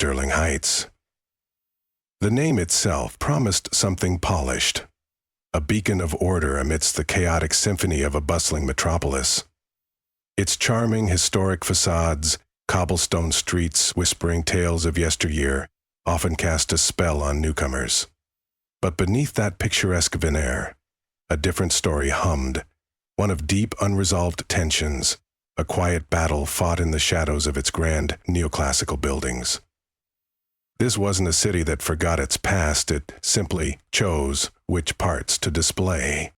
Sterling Heights. The name itself promised something polished, a beacon of order amidst the chaotic symphony of a bustling metropolis. Its charming historic facades, cobblestone streets whispering tales of yesteryear, often cast a spell on newcomers. But beneath that picturesque veneer, a different story hummed, one of deep unresolved tensions, a quiet battle fought in the shadows of its grand neoclassical buildings. This wasn't a city that forgot its past, it simply chose which parts to display.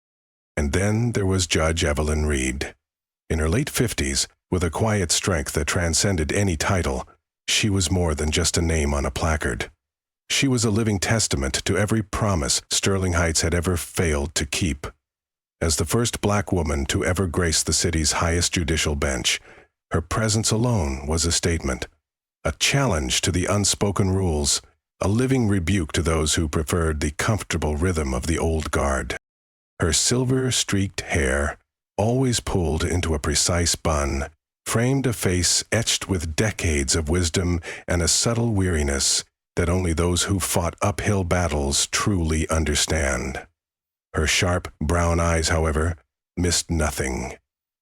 And then there was Judge Evelyn Reed. In her late 50s, with a quiet strength that transcended any title, she was more than just a name on a placard. She was a living testament to every promise Sterling Heights had ever failed to keep. As the first black woman to ever grace the city's highest judicial bench, her presence alone was a statement, a challenge to the unspoken rules, a living rebuke to those who preferred the comfortable rhythm of the old guard. Her silver-streaked hair, always pulled into a precise bun, framed a face etched with decades of wisdom and a subtle weariness that only those who fought uphill battles truly understand. Her sharp brown eyes, however, missed nothing.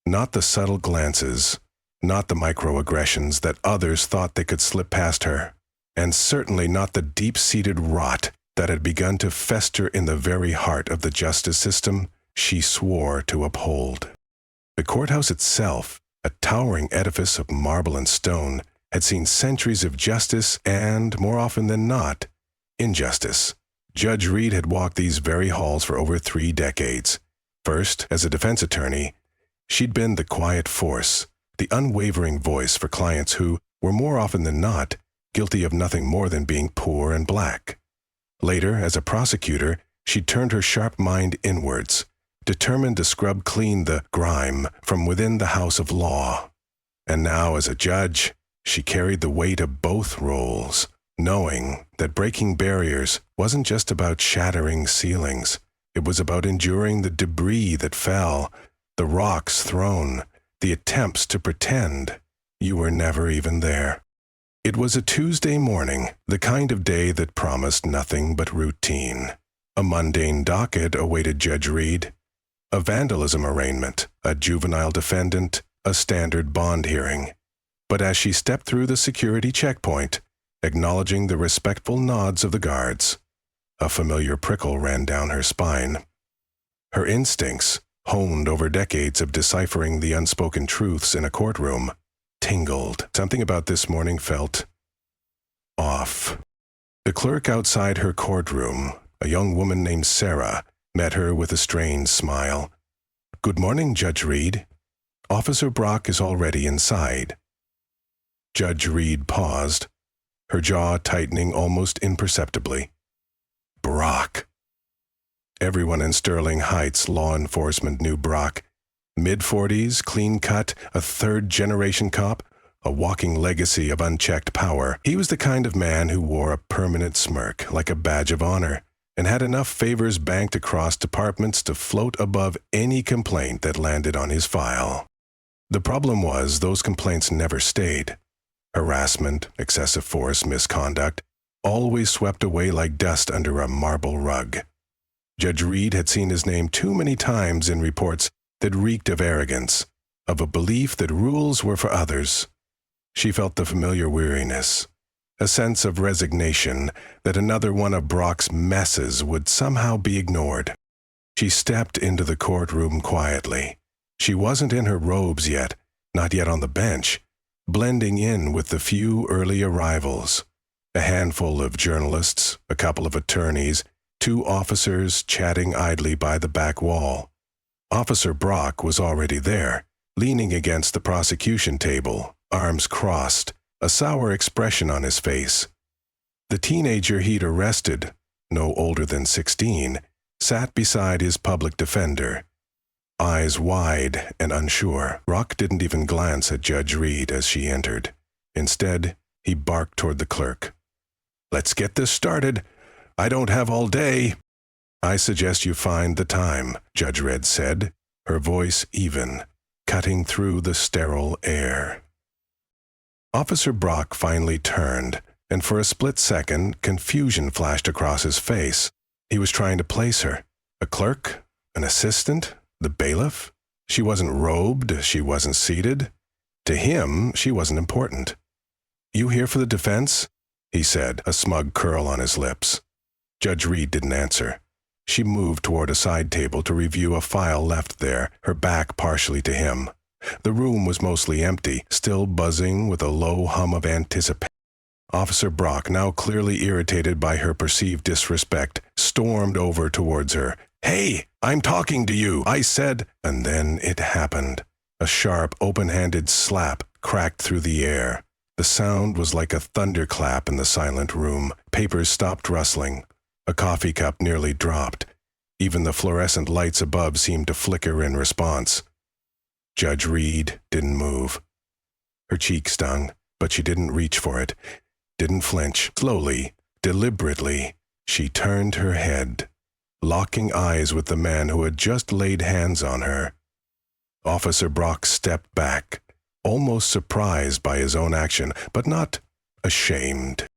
Not the subtle glances, not the microaggressions that others thought they could slip past her, and certainly not the deep-seated rot that had begun to fester in the very heart of the justice system she swore to uphold. The courthouse itself, a towering edifice of marble and stone, had seen centuries of justice and, more often than not, injustice. Judge Reed had walked these very halls for over 3 decades. First, as a defense attorney, she'd been the quiet force, the unwavering voice for clients who were more often than not guilty of nothing more than being poor and black. Later, as a prosecutor, she turned her sharp mind inwards, determined to scrub clean the grime from within the house of law. And now, as a judge, she carried the weight of both roles, knowing that breaking barriers wasn't just about shattering ceilings. It was about enduring the debris that fell, the rocks thrown, the attempts to pretend you were never even there. It was a Tuesday morning, the kind of day that promised nothing but routine. A mundane docket awaited Judge Reed. A vandalism arraignment, a juvenile defendant, a standard bond hearing. But as she stepped through the security checkpoint, acknowledging the respectful nods of the guards, a familiar prickle ran down her spine. Her instincts, honed over decades of deciphering the unspoken truths in a courtroom, tingled. Something about this morning felt off. The clerk outside her courtroom, a young woman named Sarah, met her with a strained smile. "Good morning, Judge Reed. Officer Brock is already inside." Judge Reed paused, her jaw tightening almost imperceptibly. Brock. Everyone in Sterling Heights law enforcement knew Brock. Mid-40s, clean-cut, a third-generation cop, a walking legacy of unchecked power. He was the kind of man who wore a permanent smirk, like a badge of honor, and had enough favors banked across departments to float above any complaint that landed on his file. The problem was those complaints never stayed. Harassment, excessive force, misconduct, always swept away like dust under a marble rug. Judge Reed had seen his name too many times in reports that reeked of arrogance, of a belief that rules were for others. She felt the familiar weariness, a sense of resignation that another one of Brock's messes would somehow be ignored. She stepped into the courtroom quietly. She wasn't in her robes yet, not yet on the bench, blending in with the few early arrivals. A handful of journalists, a couple of attorneys, 2 officers chatting idly by the back wall. Officer Brock was already there, leaning against the prosecution table, arms crossed, a sour expression on his face. The teenager he'd arrested, no older than 16, sat beside his public defender, eyes wide and unsure. Brock didn't even glance at Judge Reed as she entered. Instead, he barked toward the clerk. "Let's get this started. I don't have all day." "I suggest you find the time," Judge Reed said, her voice even, cutting through the sterile air. Officer Brock finally turned, and for a split second, confusion flashed across his face. He was trying to place her. A clerk? An assistant? The bailiff? She wasn't robed, she wasn't seated. To him, she wasn't important. "You here for the defense?" he said, a smug curl on his lips. Judge Reed didn't answer. She moved toward a side table to review a file left there, her back partially to him. The room was mostly empty, still buzzing with a low hum of anticipation. Officer Brock, now clearly irritated by her perceived disrespect, stormed over towards her. "Hey, I'm talking to you, I said," and then it happened. A sharp, open-handed slap cracked through the air. The sound was like a thunderclap in the silent room. Papers stopped rustling. A coffee cup nearly dropped. Even the fluorescent lights above seemed to flicker in response. Judge Reed didn't move. Her cheek stung, but she didn't reach for it, didn't flinch. Slowly, deliberately, she turned her head, locking eyes with the man who had just laid hands on her. Officer Brock stepped back, almost surprised by his own action, but not ashamed.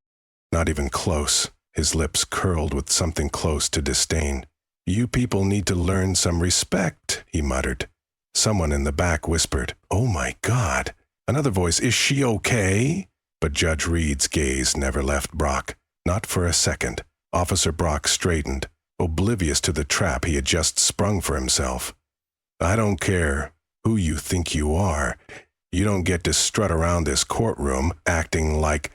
Not even close. His lips curled with something close to disdain. "You people need to learn some respect," he muttered. Someone in the back whispered, "Oh my God." Another voice, "Is she okay?" But Judge Reed's gaze never left Brock, not for a second. Officer Brock straightened, oblivious to the trap he had just sprung for himself. "I don't care who you think you are. You don't get to strut around this courtroom acting like—"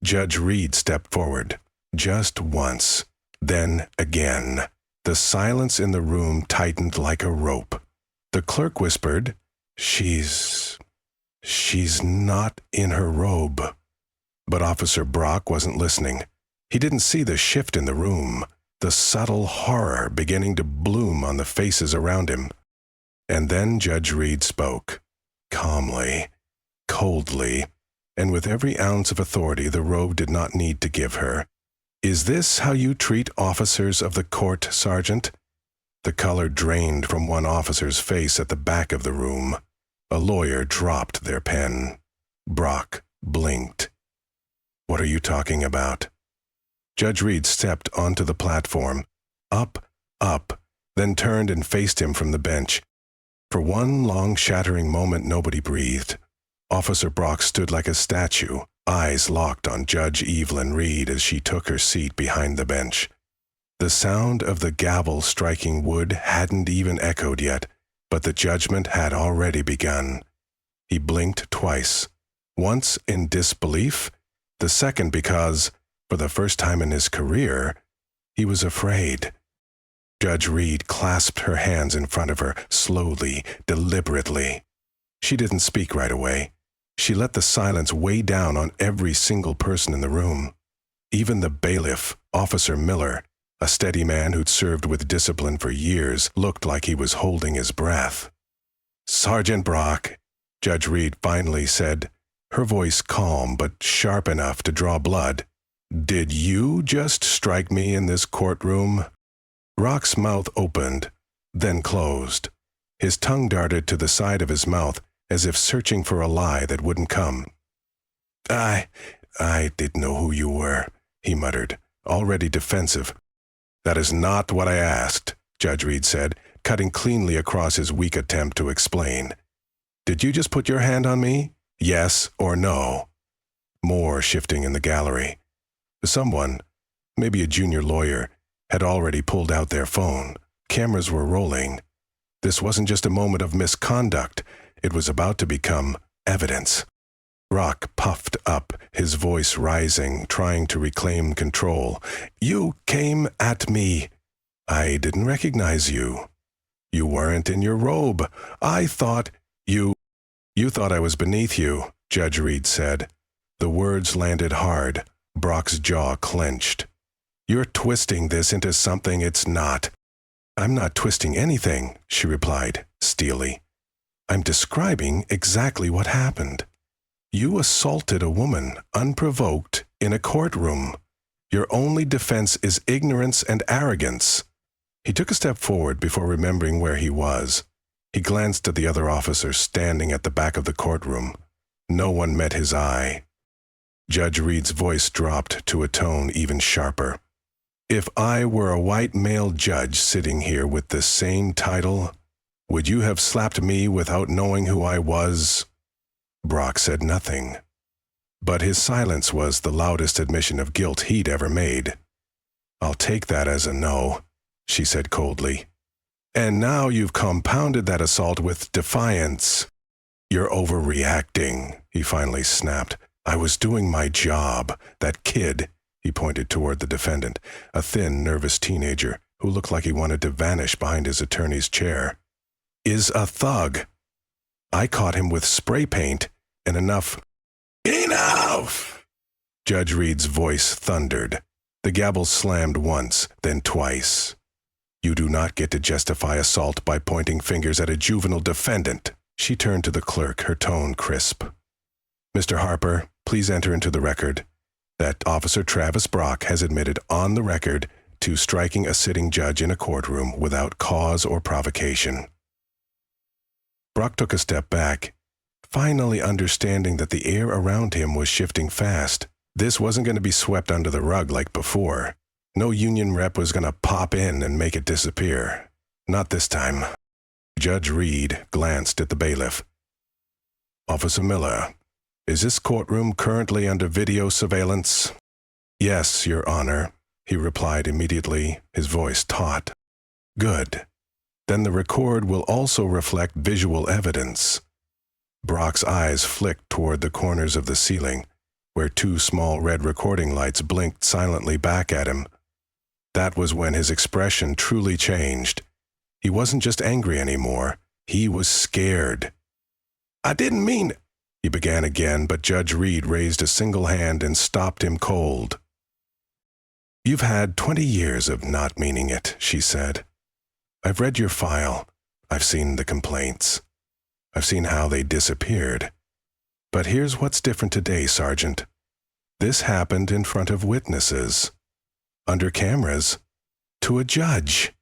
Judge Reed stepped forward. Just once, then again. The silence in the room tightened like a rope. The clerk whispered, She's not in her robe." But Officer Brock wasn't listening. He didn't see the shift in the room, the subtle horror beginning to bloom on the faces around him. And then Judge Reed spoke, calmly, coldly, and with every ounce of authority the robe did not need to give her. "Is this how you treat officers of the court, Sergeant?" The color drained from one officer's face at the back of the room. A lawyer dropped their pen. Brock blinked. "What are you talking about?" Judge Reed stepped onto the platform, up, then turned and faced him from the bench. For one long shattering moment nobody breathed. Officer Brock stood like a statue, eyes locked on Judge Evelyn Reed as she took her seat behind the bench. The sound of the gavel striking wood hadn't even echoed yet, but the judgment had already begun. He blinked twice, once in disbelief, the second because, for the first time in his career, he was afraid. Judge Reed clasped her hands in front of her, slowly, deliberately. She didn't speak right away. She let the silence weigh down on every single person in the room. Even the bailiff, Officer Miller, a steady man who'd served with discipline for years, looked like he was holding his breath. "Sergeant Brock," Judge Reed finally said, her voice calm but sharp enough to draw blood, "did you just strike me in this courtroom?" Brock's mouth opened, then closed. His tongue darted to the side of his mouth, as if searching for a lie that wouldn't come. I didn't know who you were," he muttered, already defensive. "That is not what I asked," Judge Reed said, cutting cleanly across his weak attempt to explain. "Did you just put your hand on me? Yes or no?" More shifting in the gallery. Someone, maybe a junior lawyer, had already pulled out their phone. Cameras were rolling. This wasn't just a moment of misconduct. It was about to become evidence. Brock puffed up, his voice rising, trying to reclaim control. "You came at me. I didn't recognize you. You weren't in your robe. I thought you thought I was beneath you," Judge Reed said. The words landed hard. Brock's jaw clenched. "You're twisting this into something it's not." "I'm not twisting anything," she replied, steely. "I'm describing exactly what happened. You assaulted a woman, unprovoked, in a courtroom. Your only defense is ignorance and arrogance." He took a step forward before remembering where he was. He glanced at the other officers standing at the back of the courtroom. No one met his eye. Judge Reed's voice dropped to a tone even sharper. If I were a white male judge sitting here with the same title, would you have slapped me without knowing who I was? Brock said nothing, but his silence was the loudest admission of guilt he'd ever made. I'll take that as a no, she said coldly. And now you've compounded that assault with defiance. You're overreacting, he finally snapped. I was doing my job. That kid, he pointed toward the defendant, a thin, nervous teenager who looked like he wanted to vanish behind his attorney's chair, is a thug. I caught him with spray paint and enough. Enough! Judge Reed's voice thundered. The gavel slammed once, then twice. You do not get to justify assault by pointing fingers at a juvenile defendant. She turned to the clerk, her tone crisp. Mr. Harper, please enter into the record that Officer Travis Brock has admitted on the record to striking a sitting judge in a courtroom without cause or provocation. Brock took a step back, finally understanding that the air around him was shifting fast. This wasn't going to be swept under the rug like before. No union rep was going to pop in and make it disappear. Not this time. Judge Reed glanced at the bailiff. Officer Miller, is this courtroom currently under video surveillance? Yes, Your Honor, he replied immediately, his voice taut. Good. Then the record will also reflect visual evidence. Brock's eyes flicked toward the corners of the ceiling, where two small red recording lights blinked silently back at him. That was when his expression truly changed. He wasn't just angry anymore. He was scared. I didn't mean... He began again, but Judge Reed raised a single hand and stopped him cold. You've had 20 years of not meaning it, she said. I've read your file. I've seen the complaints. I've seen how they disappeared. But here's what's different today, Sergeant. This happened in front of witnesses. Under cameras, to a judge.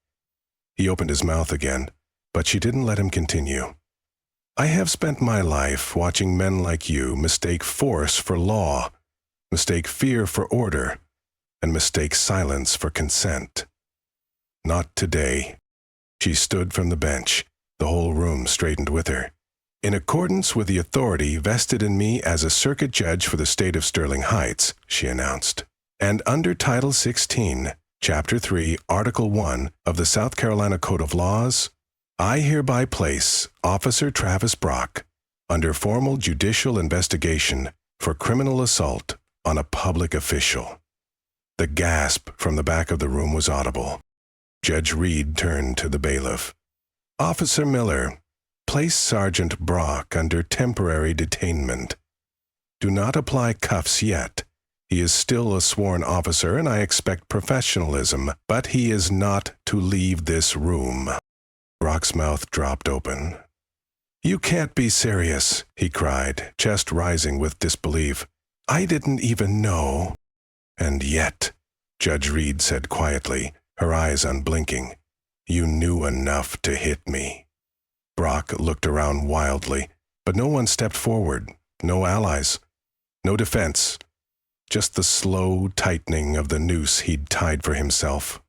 He opened his mouth again, but she didn't let him continue. I have spent my life watching men like you mistake force for law, mistake fear for order, and mistake silence for consent. Not today. She stood from the bench. The whole room straightened with her. In accordance with the authority vested in me as a circuit judge for the state of Sterling Heights, she announced, and under Title 16, Chapter 3, Article 1 of the South Carolina Code of Laws, I hereby place Officer Travis Brock under formal judicial investigation for criminal assault on a public official. The gasp from the back of the room was audible. Judge Reed turned to the bailiff. Officer Miller, place Sergeant Brock under temporary detainment. Do not apply cuffs yet. He is still a sworn officer and I expect professionalism, but he is not to leave this room. Brock's mouth dropped open. You can't be serious, he cried, chest rising with disbelief. I didn't even know. And yet, Judge Reed said quietly, her eyes unblinking, you knew enough to hit me. Brock looked around wildly, but no one stepped forward, no allies, no defense. Just the slow tightening of the noose he'd tied for himself.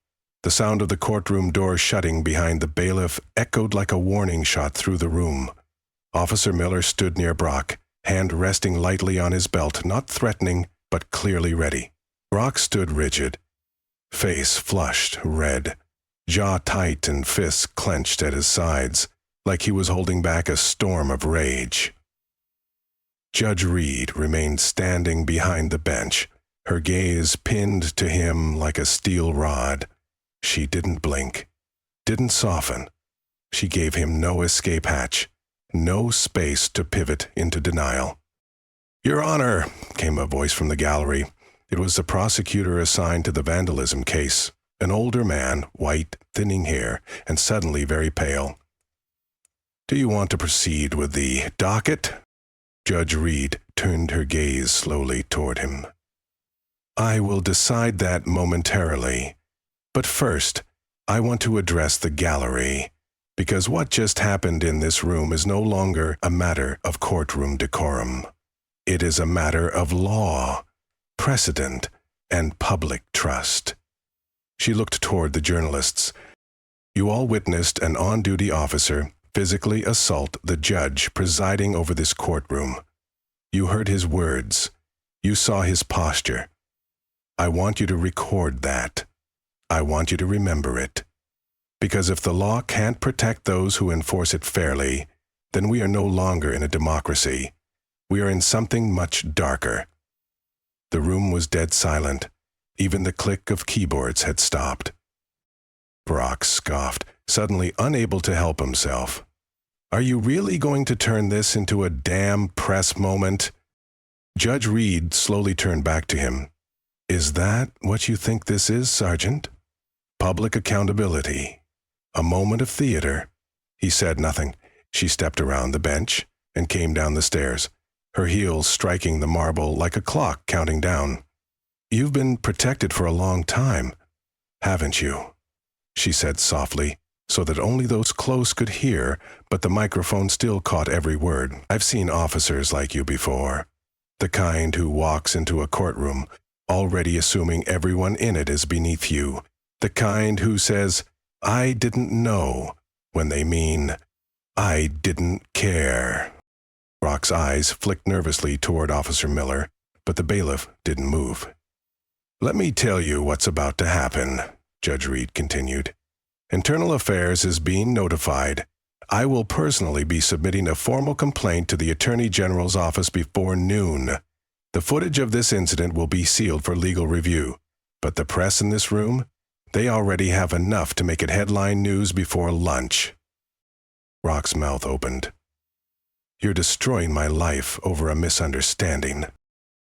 The sound of the courtroom door shutting behind the bailiff echoed like a warning shot through the room. Officer Miller stood near Brock, hand resting lightly on his belt, not threatening, but clearly ready. Brock stood rigid, face flushed, red, jaw tight and fists clenched at his sides, like he was holding back a storm of rage. Judge Reed remained standing behind the bench, her gaze pinned to him like a steel rod. She didn't blink, didn't soften. She gave him no escape hatch, no space to pivot into denial. Your Honor, came a voice from the gallery. It was the prosecutor assigned to the vandalism case, an older man, white, thinning hair, and suddenly very pale. Do you want to proceed with the docket? Judge Reed turned her gaze slowly toward him. I will decide that momentarily. But first, I want to address the gallery, because what just happened in this room is no longer a matter of courtroom decorum. It is a matter of law, precedent, and public trust. She looked toward the journalists. You all witnessed an on-duty officer physically assault the judge presiding over this courtroom. You heard his words. You saw his posture. I want you to record that. I want you to remember it. Because if the law can't protect those who enforce it fairly, then we are no longer in a democracy. We are in something much darker. The room was dead silent. Even the click of keyboards had stopped. Brock scoffed, suddenly unable to help himself. Are you really going to turn this into a damn press moment? Judge Reed slowly turned back to him. Is that what you think this is, Sergeant? Public accountability. A moment of theater. He said nothing. She stepped around the bench and came down the stairs, her heels striking the marble like a clock counting down. You've been protected for a long time, haven't you? She said softly, so that only those close could hear, but the microphone still caught every word. I've seen officers like you before. The kind who walks into a courtroom, already assuming everyone in it is beneath you. The kind who says, I didn't know, when they mean, I didn't care. Brock's eyes flicked nervously toward Officer Miller, but the bailiff didn't move. Let me tell you what's about to happen, Judge Reed continued. Internal Affairs is being notified. I will personally be submitting a formal complaint to the Attorney General's office before noon. The footage of this incident will be sealed for legal review, but the press in this room, they already have enough to make it headline news before lunch. Brock's mouth opened. You're destroying my life over a misunderstanding.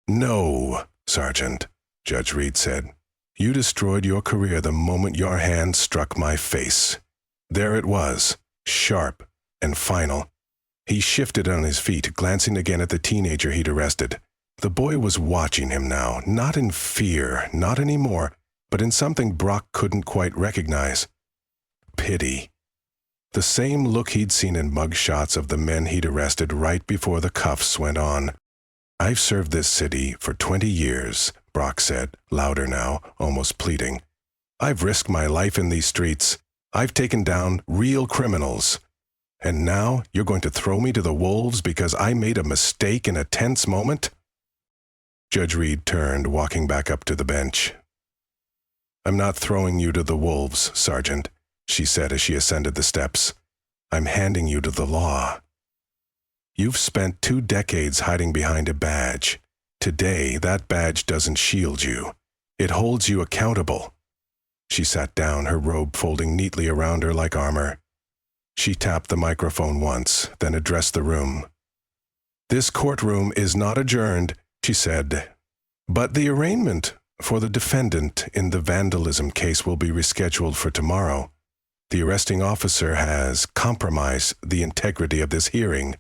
No, Sergeant, Judge Reed said. You destroyed your career the moment your hand struck my face. There it was, sharp and final. He shifted on his feet, glancing again at the teenager he'd arrested. The boy was watching him now, not in fear, not anymore, but in something Brock couldn't quite recognize. Pity. The same look he'd seen in mugshots of the men he'd arrested right before the cuffs went on. I've served this city for 20 years, Brock said, louder now, almost pleading. I've risked my life in these streets. I've taken down real criminals. And now you're going to throw me to the wolves because I made a mistake in a tense moment? Judge Reed turned, walking back up to the bench. I'm not throwing you to the wolves, Sergeant, she said as she ascended the steps. I'm handing you to the law. You've spent 2 decades hiding behind a badge. Today, that badge doesn't shield you. It holds you accountable. She sat down, her robe folding neatly around her like armor. She tapped the microphone once, then addressed the room. This courtroom is not adjourned, she said, but the arraignment for the defendant in the vandalism case will be rescheduled for tomorrow. The arresting officer has compromised the integrity of this hearing.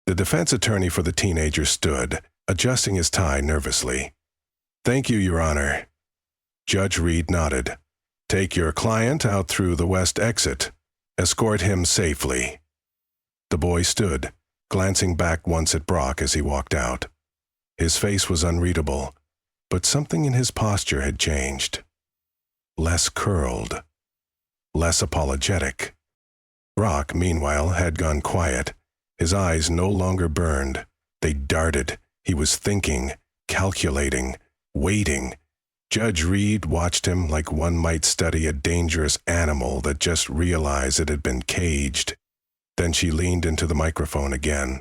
The defense attorney for the teenager stood, adjusting his tie nervously. Thank you, Your Honor. Judge Reed nodded. Take your client out through the west exit. Escort him safely. The boy stood, glancing back once at Brock as he walked out. His face was unreadable, but something in his posture had changed. Less curled, less apologetic. Brock, meanwhile, had gone quiet. His eyes no longer burned. They darted. He was thinking, calculating, waiting. Judge Reed watched him like one might study a dangerous animal that just realized it had been caged. Then she leaned into the microphone again.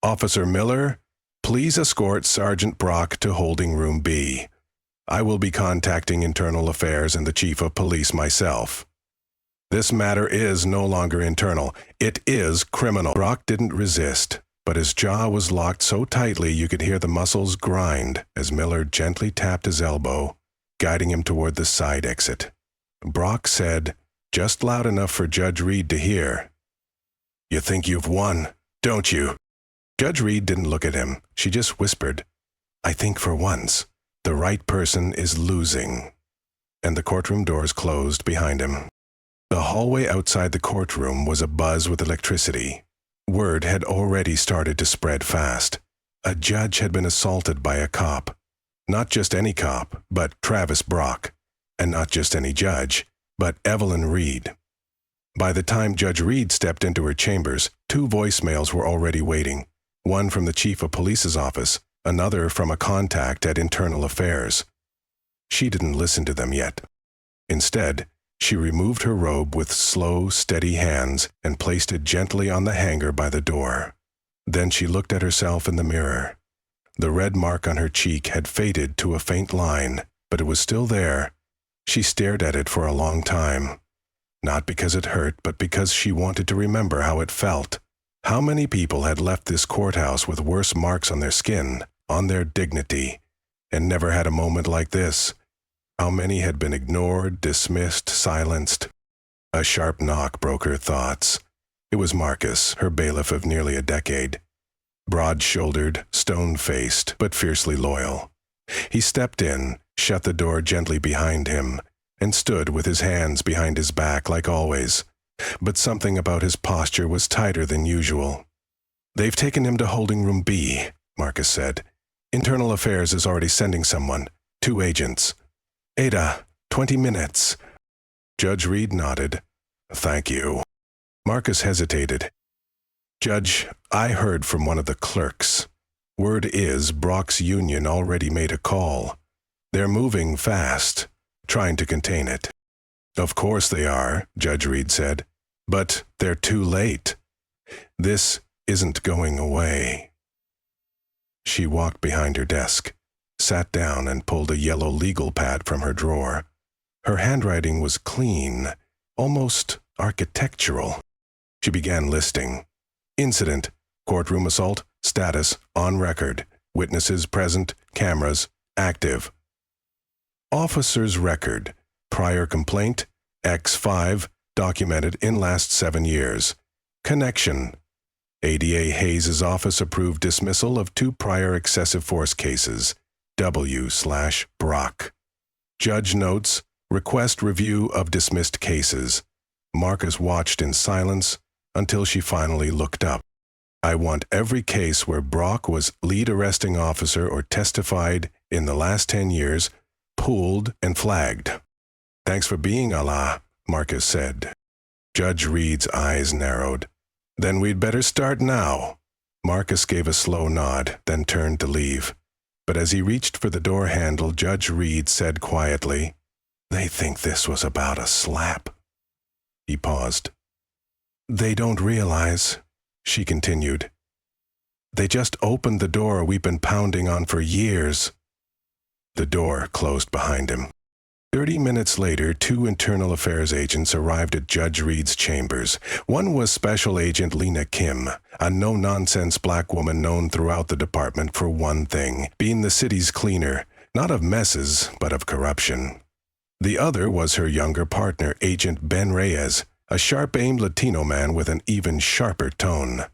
Officer Miller, please escort Sergeant Brock to Holding Room B. I will be contacting Internal Affairs and the Chief of Police myself. This matter is no longer internal. It is criminal. Brock didn't resist, but his jaw was locked so tightly you could hear the muscles grind as Miller gently tapped his elbow, guiding him toward the side exit. Brock said, just loud enough for Judge Reed to hear, "You think you've won, don't you?" Judge Reed didn't look at him. She just whispered, "I think for once, the right person is losing." And the courtroom doors closed behind him. The hallway outside the courtroom was abuzz with electricity. Word had already started to spread fast. A judge had been assaulted by a cop. Not just any cop, but Travis Brock. And not just any judge, but Evelyn Reed. By the time Judge Reed stepped into her chambers, 2 voicemails were already waiting. One from the chief of police's office, another from a contact at Internal Affairs. She didn't listen to them yet. Instead, she removed her robe with slow, steady hands and placed it gently on the hanger by the door. Then she looked at herself in the mirror. The red mark on her cheek had faded to a faint line, but it was still there. She stared at it for a long time. Not because it hurt, but because she wanted to remember how it felt. How many people had left this courthouse with worse marks on their skin, on their dignity, and never had a moment like this? How many had been ignored, dismissed, silenced? A sharp knock broke her thoughts. It was Marcus, her bailiff of nearly a decade. Broad-shouldered, stone-faced, but fiercely loyal. He stepped in, shut the door gently behind him, and stood with his hands behind his back like always. But something about his posture was tighter than usual. "They've taken him to holding room B," Marcus said. "Internal Affairs is already sending someone. 2 agents. Ada, 20 minutes. Judge Reed nodded. "Thank you." Marcus hesitated. "Judge, I heard from one of the clerks. Word is Brock's union already made a call. They're moving fast, trying to contain it." "Of course they are," Judge Reed said. "But they're too late. This isn't going away." She walked behind her desk, sat down and pulled a yellow legal pad from her drawer. Her handwriting was clean, almost architectural. She began listing. Incident, courtroom assault, status, on record, witnesses present, cameras, active. Officer's record, prior complaint, X5, documented in last 7 years. Connection. ADA Hayes' office approved dismissal of 2 prior excessive force cases. W/Brock. Judge notes, request review of dismissed cases. Marcus watched in silence until she finally looked up. "I want every case where Brock was lead arresting officer or testified in the last 10 years, pulled and flagged." "Thanks for being Allah," Marcus said. Judge Reed's eyes narrowed. "Then we'd better start now." Marcus gave a slow nod, then turned to leave. But as he reached for the door handle, Judge Reed said quietly, "They think this was about a slap." He paused. "They don't realize," she continued. "They just opened the door we've been pounding on for years." The door closed behind him. 30 minutes later, 2 Internal Affairs agents arrived at Judge Reed's chambers. One was Special Agent Lena Kim, a no-nonsense black woman known throughout the department for one thing, being the city's cleaner, not of messes, but of corruption. The other was her younger partner, Agent Ben Reyes, a sharp-aimed Latino man with an even sharper tone.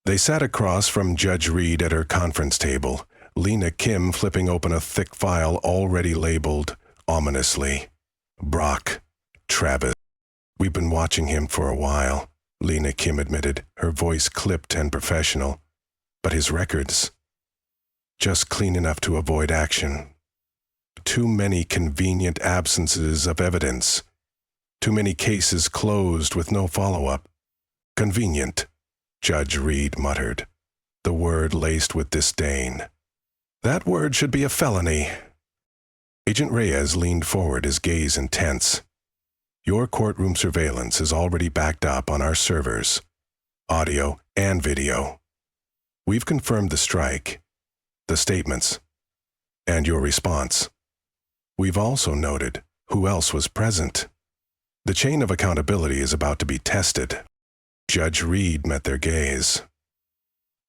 They sat across from Judge Reed at her conference table, Lena Kim flipping open a thick file already labeled, ominously, "Brock, Travis." "We've been watching him for a while," Lena Kim admitted, her voice clipped and professional. "But his records, just clean enough to avoid action. Too many convenient absences of evidence. Too many cases closed with no follow-up." "Convenient," Judge Reed muttered, the word laced with disdain. "That word should be a felony." Agent Reyes leaned forward, his gaze intense. "Your courtroom surveillance is already backed up on our servers, audio and video. We've confirmed the strike, the statements, and your response. We've also noted who else was present. The chain of accountability is about to be tested." Judge Reed met their gaze.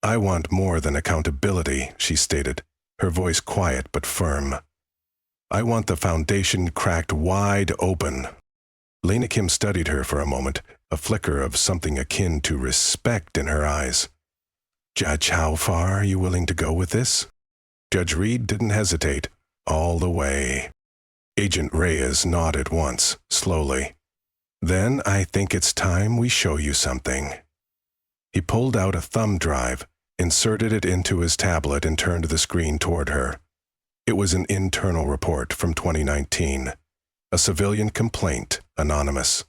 "I want more than accountability," she stated, her voice quiet but firm. "I want the foundation cracked wide open." Lena Kim studied her for a moment, a flicker of something akin to respect in her eyes. "Judge, how far are you willing to go with this?" Judge Reed didn't hesitate. "All the way." Agent Reyes nodded once, slowly. "Then I think it's time we show you something." He pulled out a thumb drive, inserted it into his tablet, and turned the screen toward her. It was an internal report from 2019. A civilian complaint, anonymous.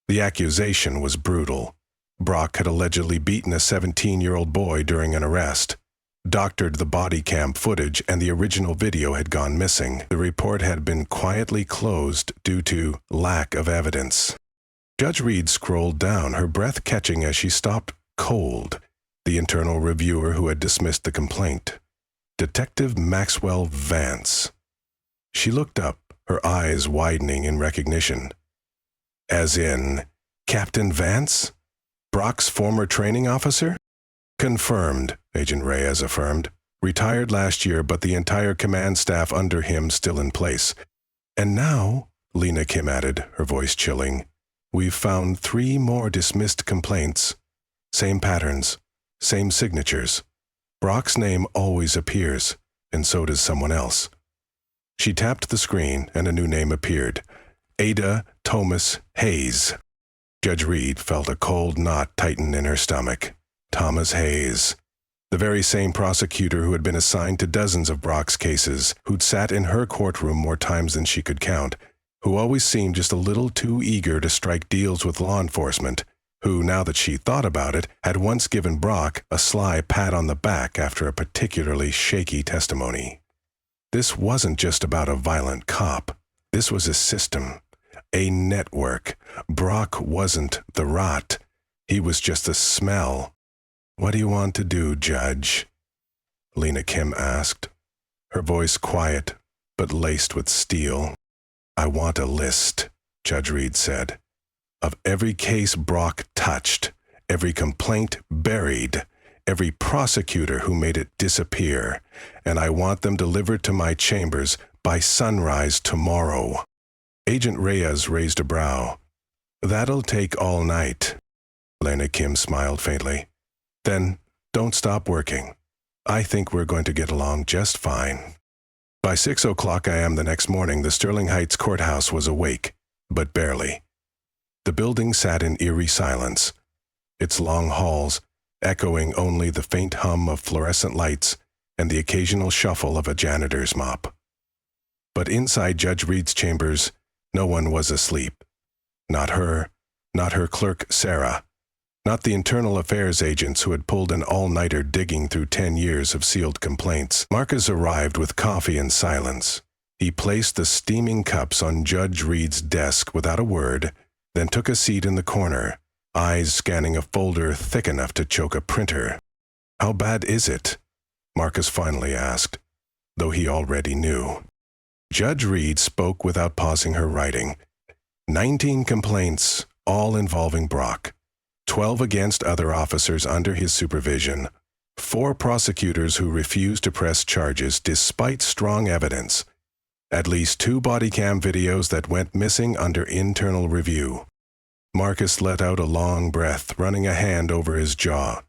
The accusation was brutal. Brock had allegedly beaten a 17-year-old boy during an arrest, doctored the body cam footage, and the original video had gone missing. The report had been quietly closed due to lack of evidence. Judge Reed scrolled down, her breath catching as she stopped cold. The internal reviewer who had dismissed the complaint. Detective Maxwell Vance. She looked up, her eyes widening in recognition. As in, Captain Vance? Brock's former training officer? Confirmed, Agent Reyes affirmed. Retired last year, but the entire command staff under him still in place. And now, Lena Kim added, her voice chilling, we've found 3 more dismissed complaints. Same patterns, same signatures. Brock's name always appears, and so does someone else. She tapped the screen, and a new name appeared. Ada Thomas Hayes. Judge Reed felt a cold knot tighten in her stomach. Thomas Hayes. The very same prosecutor who had been assigned to dozens of Brock's cases, who'd sat in her courtroom more times than she could count, who always seemed just a little too eager to strike deals with law enforcement, who, now that she thought about it, had once given Brock a sly pat on the back after a particularly shaky testimony. This wasn't just about a violent cop. This was a system, a network. Brock wasn't the rot. He was just the smell. What do you want to do, Judge? Lena Kim asked, her voice quiet but laced with steel. I want a list, Judge Reed said, of every case Brock touched, every complaint buried, every prosecutor who made it disappear, and I want them delivered to my chambers by sunrise tomorrow. Agent Reyes raised a brow. That'll take all night. Lena Kim smiled faintly. Then don't stop working. I think we're going to get along just fine. By 6 o'clock a.m. the next morning, the Sterling Heights courthouse was awake, but barely. The building sat in eerie silence, its long halls echoing only the faint hum of fluorescent lights and the occasional shuffle of a janitor's mop. But inside Judge Reed's chambers, no one was asleep. Not her, not her clerk, Sarah, not the internal affairs agents who had pulled an all-nighter digging through 10 years of sealed complaints. Marcus arrived with coffee and silence. He placed the steaming cups on Judge Reed's desk without a word, then took a seat in the corner, eyes scanning a folder thick enough to choke a printer. How bad is it? Marcus finally asked, though he already knew. Judge Reed spoke without pausing her writing. 19 complaints, all involving Brock. 12 against other officers under his supervision. 4 prosecutors who refused to press charges despite strong evidence. At least 2 body cam videos that went missing under internal review. Marcus let out a long breath, running a hand over his jaw.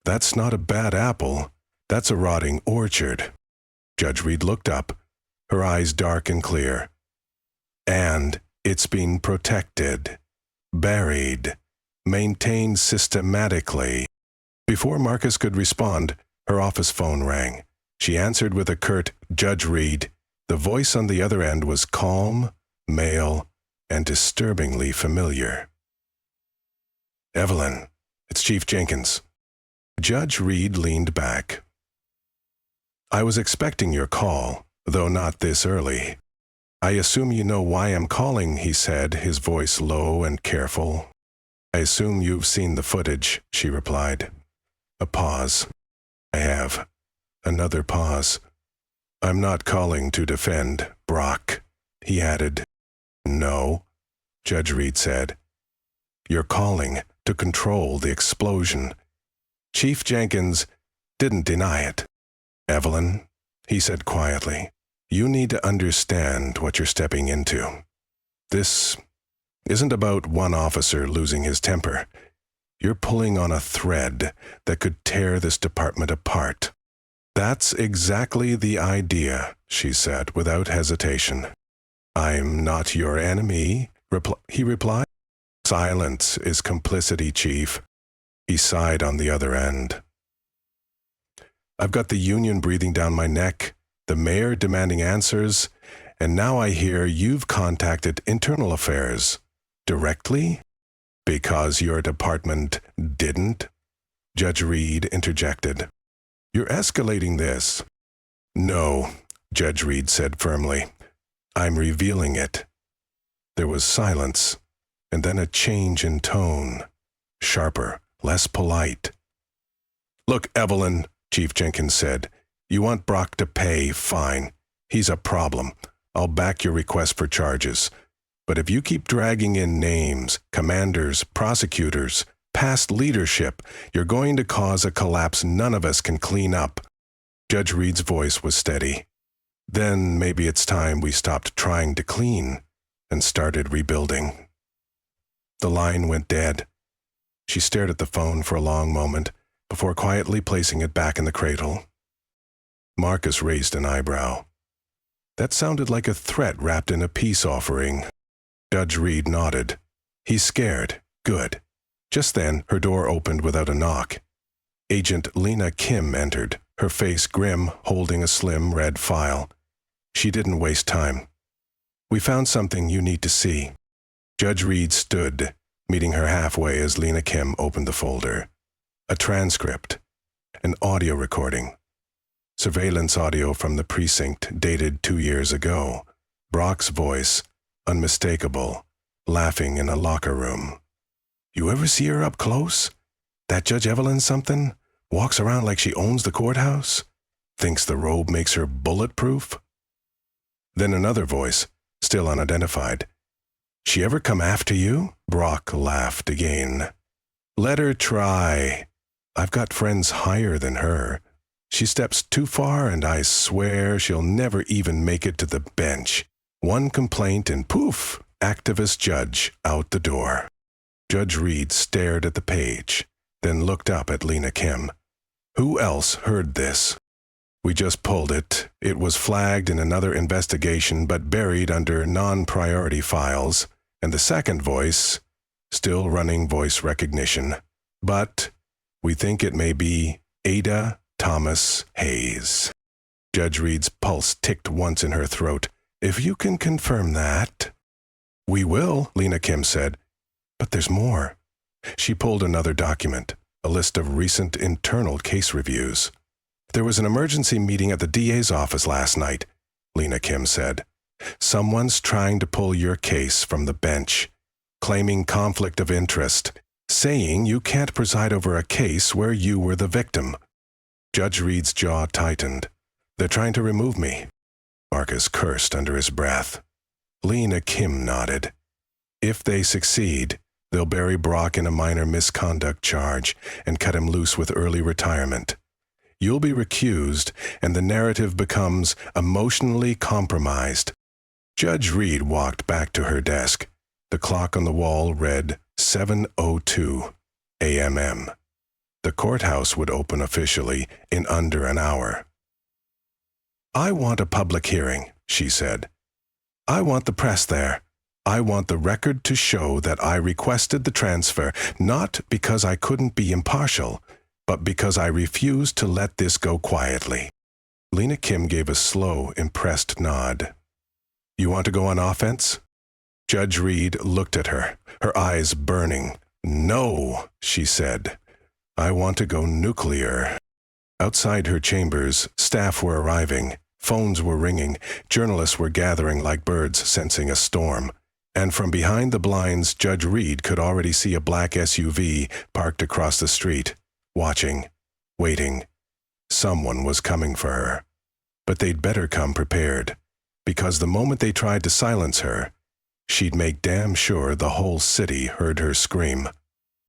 That's not a bad apple. That's a rotting orchard. Judge Reed looked up, her eyes dark and clear. And it's been protected, buried, maintained systematically. Before Marcus could respond, her office phone rang. She answered with a curt, Judge Reed. The voice on the other end was calm, male, and disturbingly familiar. Evelyn, it's Chief Jenkins. Judge Reed leaned back. I was expecting your call, though not this early. I assume you know why I'm calling, he said, his voice low and careful. I assume you've seen the footage, she replied. A pause. I have. Another pause. I'm not calling to defend Brock, he added. No, Judge Reed said. You're calling to control the explosion. Chief Jenkins didn't deny it. Evelyn, he said quietly, you need to understand what you're stepping into. This isn't about one officer losing his temper. You're pulling on a thread that could tear this department apart. That's exactly the idea, she said without hesitation. I'm not your enemy, he replied. Silence is complicity, Chief. He sighed on the other end. I've got the union breathing down my neck, the mayor demanding answers, and now I hear you've contacted Internal Affairs. Directly? Because your department didn't? Judge Reed interjected. You're escalating this. No, Judge Reed said firmly. I'm revealing it. There was silence, and then a change in tone. Sharper, less polite. Look, Evelyn, Chief Jenkins said, you want Brock to pay, fine. He's a problem. I'll back your request for charges. But if you keep dragging in names, commanders, prosecutors, past leadership, you're going to cause a collapse none of us can clean up. Judge Reed's voice was steady. Then maybe it's time we stopped trying to clean and started rebuilding. The line went dead. She stared at the phone for a long moment before quietly placing it back in the cradle. Marcus raised an eyebrow. That sounded like a threat wrapped in a peace offering. Judge Reed nodded. He's scared. Good. Just then, her door opened without a knock. Agent Lena Kim entered, her face grim, holding a slim red file. She didn't waste time. We found something you need to see. Judge Reed stood, meeting her halfway as Lena Kim opened the folder. A transcript. An audio recording. Surveillance audio from the precinct dated 2 years ago. Brock's voice, unmistakable, laughing in a locker room. You ever see her up close? That Judge Evelyn something? Walks around like she owns the courthouse? Thinks the robe makes her bulletproof? Then another voice, still unidentified. She ever come after you? Brock laughed again. Let her try. I've got friends higher than her. She steps too far and I swear she'll never even make it to the bench. One complaint and poof, activist judge out the door. Judge Reed stared at the page, then looked up at Lena Kim. Who else heard this? We just pulled it. It was flagged in another investigation but buried under non-priority files, and the second voice, still running voice recognition. But we think it may be Ada Thomas Hayes. Judge Reed's pulse ticked once in her throat. If you can confirm that. We will, Lena Kim said. But there's more. She pulled another document, a list of recent internal case reviews. There was an emergency meeting at the DA's office last night, Lena Kim said. Someone's trying to pull your case from the bench, claiming conflict of interest, saying you can't preside over a case where you were the victim. Judge Reed's jaw tightened. They're trying to remove me. Marcus cursed under his breath. Lena Kim nodded. If they succeed, they'll bury Brock in a minor misconduct charge and cut him loose with early retirement. You'll be recused, and the narrative becomes emotionally compromised. Judge Reed walked back to her desk. The clock on the wall read 7:02 a.m. The courthouse would open officially in under an hour. I want a public hearing, she said. I want the press there. I want the record to show that I requested the transfer, not because I couldn't be impartial, but because I refused to let this go quietly. Lena Kim gave a slow, impressed nod. You want to go on offense? Judge Reed looked at her, her eyes burning. No, she said. I want to go nuclear. Outside her chambers, staff were arriving, phones were ringing, journalists were gathering like birds sensing a storm. And from behind the blinds, Judge Reed could already see a black SUV parked across the street, watching, waiting. Someone was coming for her. But they'd better come prepared, because the moment they tried to silence her, she'd make damn sure the whole city heard her scream.